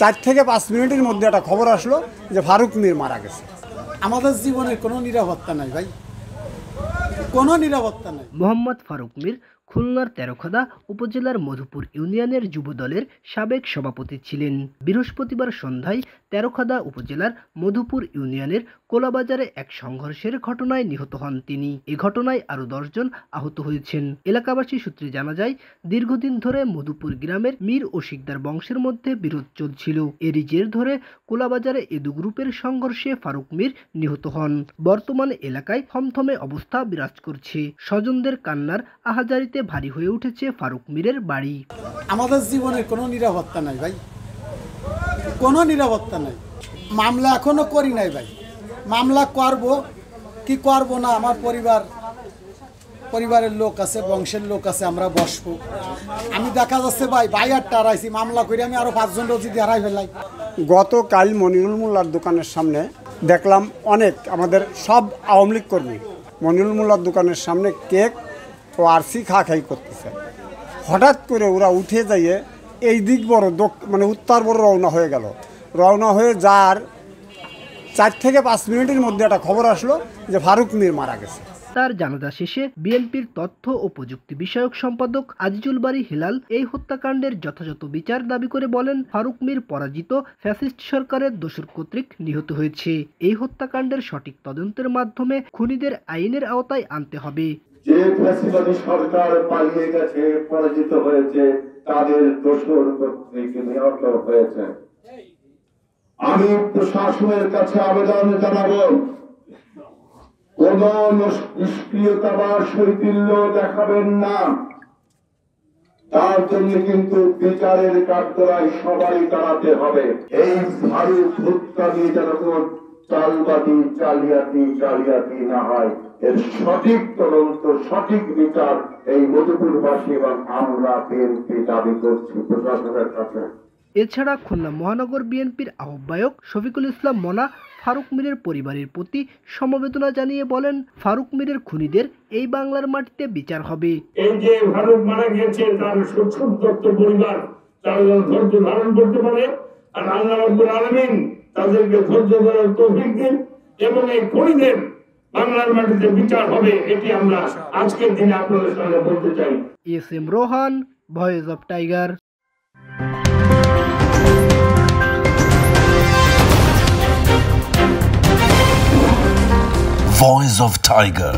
4 থেকে 5 মিনিটের মধ্যে একটা খবর আসলো যে ফারুক মীর মারা গেছে। আমাদের জীবনের কোনো নিরাপত্তা নাই ভাই, কোনো নিরাপত্তা নাই। মোহাম্মদ ফারুক মীর খুলনার তেরোখাদা উপজেলার মধুপুর ইউনিয়নের যুবদলের সাবেক সভাপতি ছিলেন। বৃহস্পতিবার সন্ধ্যায় তেরোখাদা উপজেলার মধুপুর ইউনিয়নের কোলাবাজারে এক সংঘর্ষের ঘটনায় নিহত হন তিনি। এ ঘটনায় আরও 10 জন আহত হয়েছেন। এলাকাবাসী সূত্রে জানা যায়, দীর্ঘদিন ধরে মধুপুর গ্রামের মীর ও শিকদার বংশের মধ্যে বিরোধ চলছিল। এরই জের ধরে কোলাবাজারে এদু গ্রুপের সংঘর্ষে ফারুক মীর নিহত হন। বর্তমানে এলাকায় থমথমে অবস্থা বিরাজ করছে। স্বজনদের কান্নার আহাজারিতে ভারী হয়ে উঠেছে ফারুক মীরের বাড়ি। আমাদের জীবনের কোনো নিরাপত্তা নাই ভাই, কোনো নিরাপত্তা নাই। মামলা এখনো করি নাই ভাই, মামলা করব কি করব না, আমার পরিবারের লোক আছে, বংশের লোক আছে, আমরা বসবো। আমি দেখা যাচ্ছে ভাই আর টারাইছি, মামলা করে আমি আরো 5 জন রোজি হারাই ফেলাই। গতকাল মনিরুল মোল্লার দোকানের সামনে দেখলাম অনেক আমাদের সব আওয়ামী লীগ কর্মী মনিরুল মোল্লার দোকানের সামনে কেক ও আরসি খাই করতেছে। হঠাৎ করে ওরা উঠে যাইয়ে এই দিক বড় মানে উত্তর বড় রওনা হয়ে গেল। রওনা হয়ে যার 4 থেকে 5 মিনিটের মধ্যে একটা খবর আসলো যে ফারুক মীর মারা গেছে। তার জানাজা শেষে বিএনপির তথ্য ও প্রযুক্তি বিষয়ক সম্পাদক আজিজুল বারী হেলাল এই হত্যাকাণ্ডের যথাযথ বিচার দাবি করে বলেন, ফারুক মীর পরাজিত ফ্যাসিস্ট সরকারের দোসর কর্তৃক নিহত হয়েছে। এই হত্যাকাণ্ডের সঠিক তদন্তের মাধ্যমে খুনিদের আইনের আওতায় আনতে হবে। যে ফ্যাসিবাদী সরকার পালিয়ে গেছে, পরাজিত হয়েছে, তাদের দোসর কর্তৃক নিহত হয়েছে। আমি প্রশাসনের কাছে আবেদন জানাবো, কোন নিষ্ক্রিয়তা বা শৈথিল্য দেখাবেন না। তার জন্য কিন্তু বিচারের কাঠগড়ায় সবাই দাঁড়াতে হবে। এই ফারুক হত্যা নিয়ে যেন চালবাদী জালিয়াতি না হয়, এর সঠিক তদন্ত, সঠিক বিচার এই মধুপুরবাসী এবং আমরা বিএনপি দাবি করছি প্রশাসনের কাছে। এছাড়া খুলনা মহানগর বিএনপির আহ্বায়ক শফিকুল ইসলাম মনা ফারুক মীরের পরিবারের প্রতি সমবেদনা জানিয়ে বলেন, ফারুক মীরের খুনিদের এই বাংলার মাটিতে বিচার হবে। এই যে ফারুক মারা গেছে, তার ছোট্ট পরিবার তারা ধৈর্য ধারণ করতে পারে, আর আল্লাহ রাব্বুল আলামিন তাদেরকে ধৈর্য ধরার তৌফিক দিন এবং এই খুনিদের বাংলার মাটিতে বিচার হবে, এটি আমরা আজকের দিনে আপনাদের সঙ্গে বলতে চাই। SM. Rohan, voice of tiger. Voice of Tiger.